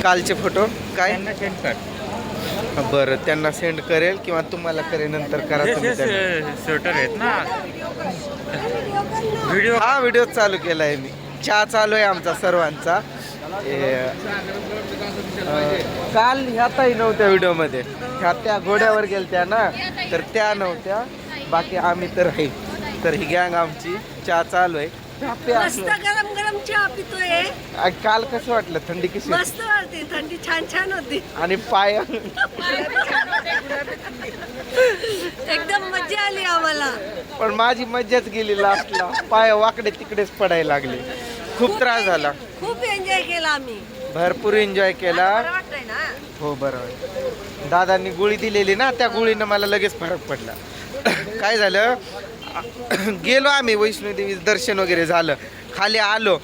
कालचे फोटो काय त्यांना सेंड कर. बरं त्यांना सेंड करेल किंवा तुम्हाला करेल नंतर करा तुम्ही त्यांना. स्वेटर आहेत ना व्हिडिओ. हा व्हिडिओ चालू केला आहे मी. चहा चालू आहे आमचा सर्वांचा. काल ह्या ताई नव्हत्या व्हिडिओमध्ये, ह्या त्या घोड्यावर गेलत्या ना, तर त्या नव्हत्या. बाकी आम्ही तर आहे. तर ही गँग आमची चहा चालू आहे. मस्त गरम गरम चहा पितोय. काल कसं वाटलं? थंडी कशी? मस्त वाटते, थंडी छान छान होती. आणि पाय एकदम मजा आली आम्हाला. पण माझी मज्जाच गेली लास्टला. पाय वाकडे तिकडेच पडायला लागले. खूप त्रास झाला. खूप एन्जॉय केला आम्ही. भरपूर एन्जॉय केला. बरं वाटतंय ना? हो बरोबर. दादांनी गोळी दिलेली ना, त्या गोळीनं मला लगेच फरक पडला. काय झालं, गेलो आम्ही वैष्णोदेवी, दर्शन वगैरे झालं, खाली आलो.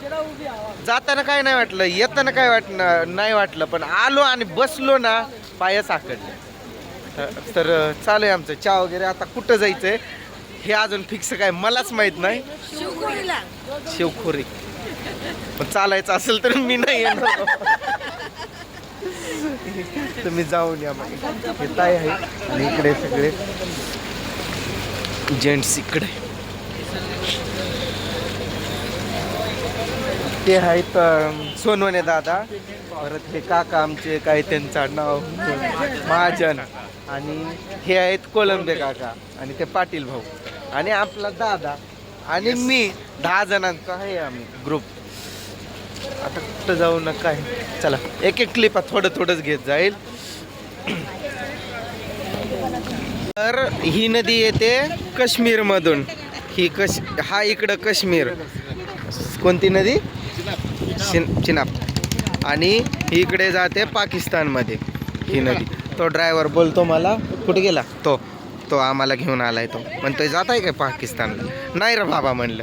जाताना काय नाही वाटलं, येताना काय नाही वाटलं, पण आलो आणि बसलो ना, पाय साकडले. तर चालू आहे आमचं चहा वगैरे. आता कुठं जायचंय हे अजून फिक्स काय मलाच माहित नाही. शिवखोरीला. शिवखोरी. पण चालायचं असेल तर मी नाही येणार. तुम्ही जाऊन या. मग हे ताई आहे आणि इकडे सगळे जेंट्स इकडे ते आहेत. सोनवणे दादा, परत हे काका आमचे, काय त्यांचं नाव महाजन, आणि हे आहेत कोलंबे काका, आणि ते पाटील भाऊ, आणि आपला दादा, आणि मी. 10 जणांचा आहे आम्ही ग्रुप. आता कुठं जाऊ ना काय. चला एक एक क्लिप थोडं थोडंच घेत जाईल. तर ही नदी येते काश्मीर मधून. ही हा इकडं काश्मीर. कोणती नदी? चिनाब. आणि ही इकडे जाते पाकिस्तानमध्ये ही नदी. तो ड्रायव्हर बोलतो मला, कुठे गेला तो आम्हाला घेऊन आलाय. तो म्हणतोय जात आहे काय पाकिस्तानला? नाही रे बाबा म्हणलं.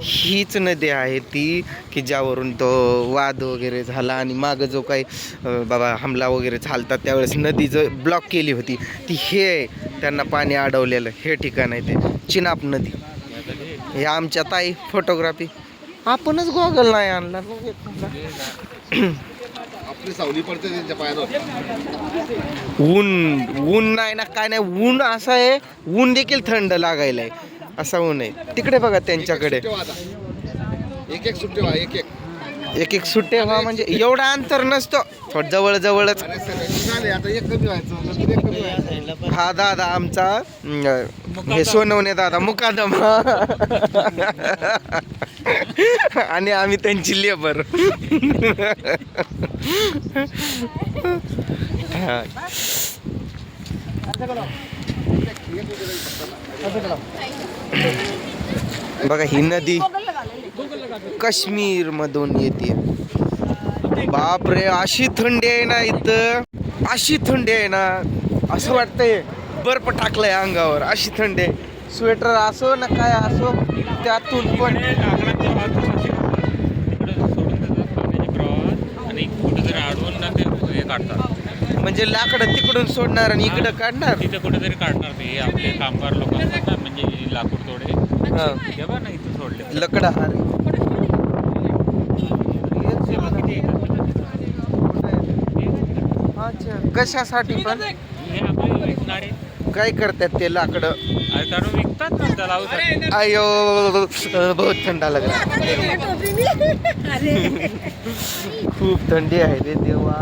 हीच नदी आहे ती की ज्यावरून तो वाद वगैरे झाला, आणि मागं जो काही बाबा हमला वगैरे झालता त्यावेळेस नदी जो ब्लॉक केली होती ती, हे त्यांना पाणी अडवलेलं हे ठिकाण आहे ते चिनाब नदी. हे आमच्या ताई फोटोग्राफी. आपणच गॉगल नाही आणला. आपली सावली पडते त्यांच्या पायावर. ऊन नाही ना, काय नाही. ऊन असं आहे, ऊन देखील थंड लागायला आहे, असा ऊन आहे. तिकडे बघा त्यांच्याकडे एक सुट्टे व्हा. एक सुट्टे व्हा म्हणजे एवढं अंतर नसतो, थोडं जवळच. आता एक कमी व्हायचं. हा दादा आमचा, हे सोनवणे दादा मुकादम. आणि आम्ही त्यांची लेबर. बघा ही नदी काश्मीर मधून येते. बापरे, अशी थंडी आहे ना इथं, अशी थंडी आहे ना, असं वाटतंय बर्फ टाकलाय अंगावर, अशी थंडी आहे. स्वेटर असो ना काय असो, त्यातून पण आणि कुठेतरी अडवून ना ते काढतात. म्हणजे लाकडं तिकडून सोडणार आणि इकडं काढणार. तिथे कुठेतरी काढणार ते आपले कामगार लोक असतात ना, म्हणजे लाकूड तोडे तेव्हा ना इथं सोडले लकडा. अच्छा, कशासाठी पण हे आपले विकणारे काय करतात ते लाकडं? अरे काढून विकतात ना त्याला. आयो बहुत थंडा लागला. खूप थंडी आहे रे देवा.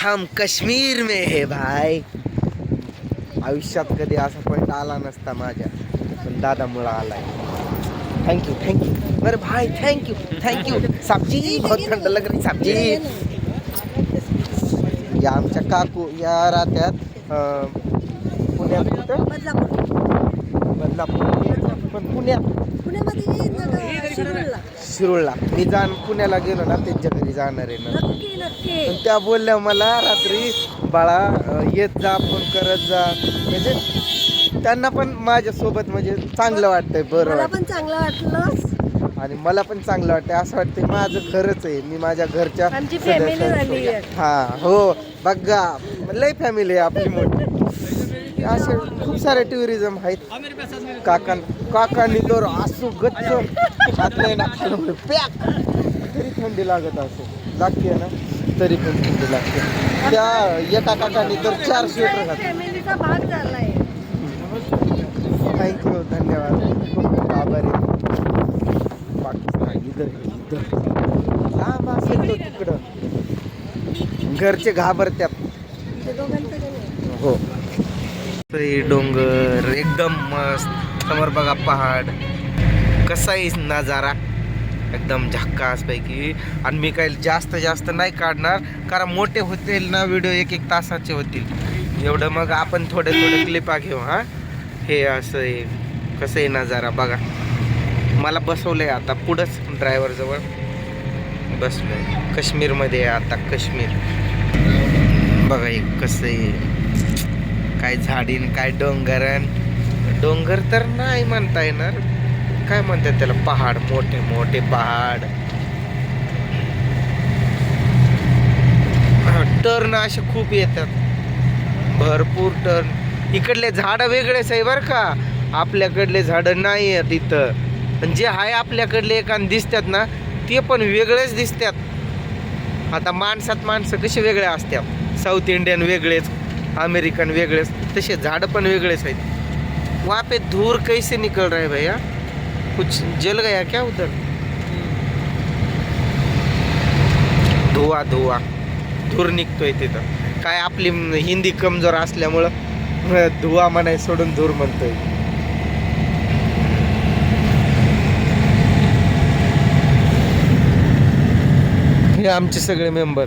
हम काश्मीर में है भाई. आयुष्यात कधी असा पॉईंट आला नसता माझ्या, पण दादामुळं आलाय. थँक्यू. बरं भाई, थँक्यू. साबजी बहुत थंड लग रही साबजी. या आमच्या काकू या राहत्यात पुण्यात. कुठं? बदलापूर. पण पुण्यामध्ये शिरूरला. मी पुण्याला गेलो ना त्यांच्या घरी जाणार आहे ना. पण त्या बोलल्या मला रात्री, बाळा येत जा, फोन करत जा. म्हणजे त्यांना पण माझ्यासोबत म्हणजे चांगलं वाटतंय. बरं मला पण चांगलं वाटलं आणि मला पण चांगलं वाटतंय. असं वाटतंय माझं घरच आहे, मी माझ्या घरच्या आमची फॅमिली झाली आहे. हा हो बघा, लय फॅमिली आहे आपली मोठी. असे खूप सारे टुरिझम आहेत. काकांनी तर असं गच्च घातलंय ना, पॅक तरी थंडी लागत असेल. लागते ना तरी पण थंडी लागते. त्या एका काकाने तर 4 स्वेटर घातले. फॅमिलीचा भाग झालाय. थँक्यू, धन्यवाद, खूप आभारी. पाकिस्तान इधर लांब असेल तो तिकडं, घरचे घाबरत्यात. ते दोघांचं का नाही? हो. हे डोंगर एकदम मस्त, समोर बघा पहाड, कसा आहे नजारा, एकदम झक्कास पैकी. आणि मी काही जास्त नाही काढणार, कारण मोठे होतील ना व्हिडिओ, 1-1 तासाचे होतील. एवढं मग आपण थोडे क्लिपा घेऊ. हा, हे असं आहे, कसं आहे नजारा बघा. मला बसवलंय आता पुढंच ड्रायव्हर जवळ बसलोय. काश्मीरमध्ये आहे आता, काश्मीर बघा हे कसं आहे, काय झाडीन, काय डोंगर तर नाही म्हणता येणार, काय म्हणतात त्याला, पहाड, मोठे मोठे पहाड. टर्न असे खूप येतात, भरपूर टर्न. इकडले झाडं वेगळेच आहे बरं का, आपल्याकडले झाडं नाही आहेत इथं. आणि जे आहे आपल्याकडले एकान दिसतात ना, ते पण वेगळेच दिसतात. आता माणसं कशी वेगळे असतात, साऊथ इंडियन वेगळेच, अमेरिकन वेगळेच, तसे झाडं पण वेगळेच आहेत. वहाँ पे धूर कैसे निकल रहा है भैया, कुछ जल गया क्या उधर? धूर निघतोय तिथं. काय आपली हिंदी कमजोर असल्यामुळं धुवा म्हणाय सोडून धूर म्हणतोय. हे आमचे सगळे मेंबर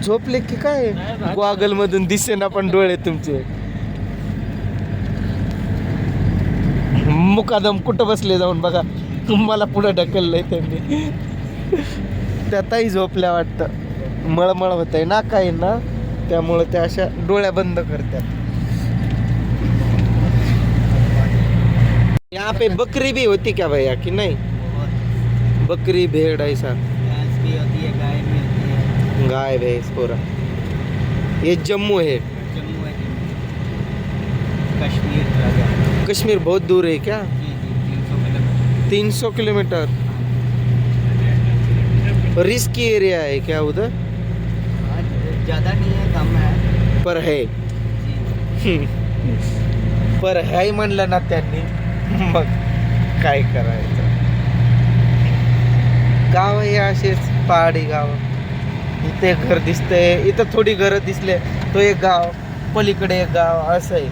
झोपले की काय, गॉगल मधून दिसेना पण डोळे तुमचे. मुकादम कुठं बसले जाऊन बघा, मला पुढे ढकललंय त्यांनी. त्यातही झोपल्या वाटतं, मळमळ होत आहे ना काही ना, त्यामुळं त्या अशा डोळ्या बंद करतात. यहाँ पे बकरी भी होती क्या भैया कि नहीं? बकरी भेड़ ऐसा, होती है, गाय भी होती है। गाय भैंस पूरा. ये जम्मू है, जम्मू है, कश्मीर राजा। कश्मीर बहुत दूर है क्या? जी जी 300 किलोमीटर। 300 किलोमीटर. रिस्की एरिया है क्या उधर? ज़्यादा नहीं है, कम है पर है. जी। पर है म्हणलं ना त्यांनी, मग काय करायचं. गाव हे असेच पहाडी गाव. इथे घर दिसतंय, इथं थोडी घरं दिसले, तो एक गाव, पलीकडे एक गाव, असं आहे.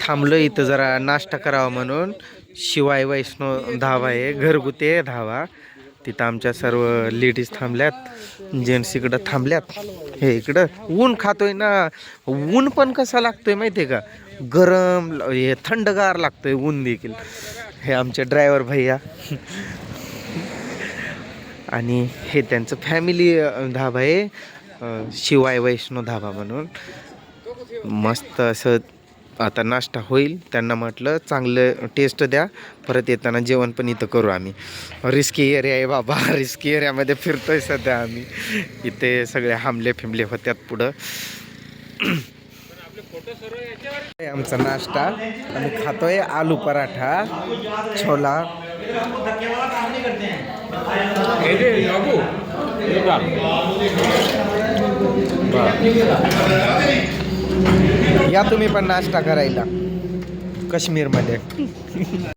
थांबलो इथं जरा नाश्ता करावा म्हणून. शिवाय वैष्णव धाबा आहे, घरगुती आहे धाबा. तिथं आमच्या सर्व लेडीज थांबल्यात, जेंट्स इकडं थांबल्यात. हे इकडं ऊन खातोय ना, ऊन पण कसा लागतोय माहिती आहे का, गरम, हे थंडगार लागतोय ऊन देखील. हे आमचे ड्रायव्हर भैया आणि हे त्यांचं फॅमिली धाबा आहे, शिवाय वैष्णव धाबा म्हणून. मस्त असं आता नाश्ता होईल. त्यांना म्हटलं चांगलं टेस्ट द्या, परत येताना जेवण पण इथं करू आम्ही. रिस्की एरिया आहे बाबा, रिस्की एरियामध्ये फिरतोय सध्या आम्ही. इथे सगळे हामले फिमले होत्यात पुढं. आमचा नाश्ता आम्ही खातोय, आलू पराठा, छोला. या तुम्ही पण नाश्ता करायला काश्मीरमध्ये.